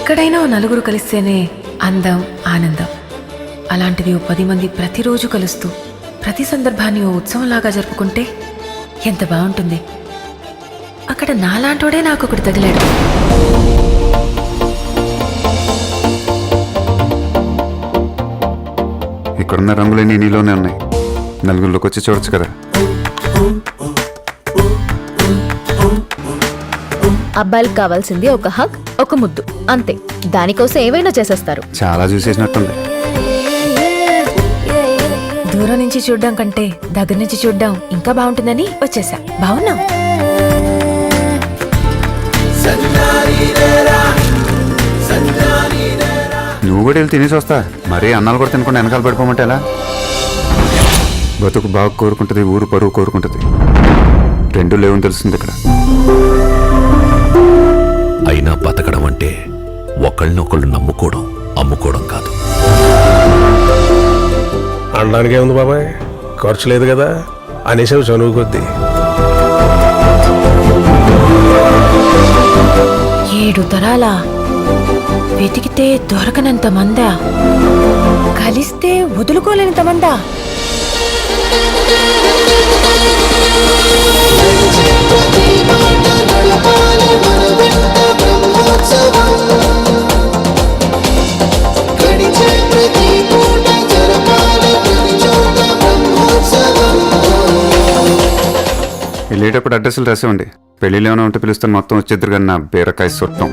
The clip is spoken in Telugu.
ఎక్కడైనా ఓ నలుగురు కలిస్తేనే అందం, ఆనందం. అలాంటిది ఓ 10 మంది ప్రతిరోజు కలుస్తూ ప్రతి సందర్భాన్ని ఓ ఉత్సవంలాగా జరుపుకుంటే ఎంత బాగుంటుంది. అక్కడ నాలాంటోడే నాకొకటి తగిలాడు. ఇక్కడున్న రంగులన్నీ నీలోనే ఉన్నాయి. నలుగురిలోకి వచ్చి చూడొచ్చు కదా. అబ్బాయిలకు కావాల్సింది ఒక హగ్, ఒక ముద్దు, అంతే. దానికోసం ఏవైనా చేసేస్తారు. చాలా చూసేసినట్టుంది. దూరం నుంచి చూడ్డం కంటే దగ్గర నుంచి చూడ్డం ఇంకా బాగుంటుందని వచ్చేసా. బాగున్నాం. నువ్వు కూడా వెళ్ళి తినేసి వస్తా. మరీ అన్నాలు కూడా తినకుండా వెనకాల పడిపోమంటే ఎలా? బతుకు బాగా కోరుకుంటుంది, ఊరు పరువు కోరుకుంటుంది. రెండు లేవని తెలుస్తుంది ఇక్కడ. అయినా బతకడం అంటే ఒకళ్ళనొకళ్ళు నమ్ముకోవడం, అమ్ముకోవడం కాదు. అనడానికి ఏముంది బాబాయ్, ఖర్చు లేదు కదా అనేసావు చనువు కొద్దీ. 7 తరాల వెతికితే దొరకనంత మందా, కలిస్తే వదులుకోలేనంత మందా. వెళ్ళేటప్పుడు అడ్రస్లు రాసేవండి. పెళ్ళిళ్ళు ఏమైనా ఉంటే పిలుస్తాను. మొత్తం వచ్చేద్దరు కానీ నా బీరకాయ చుట్టం.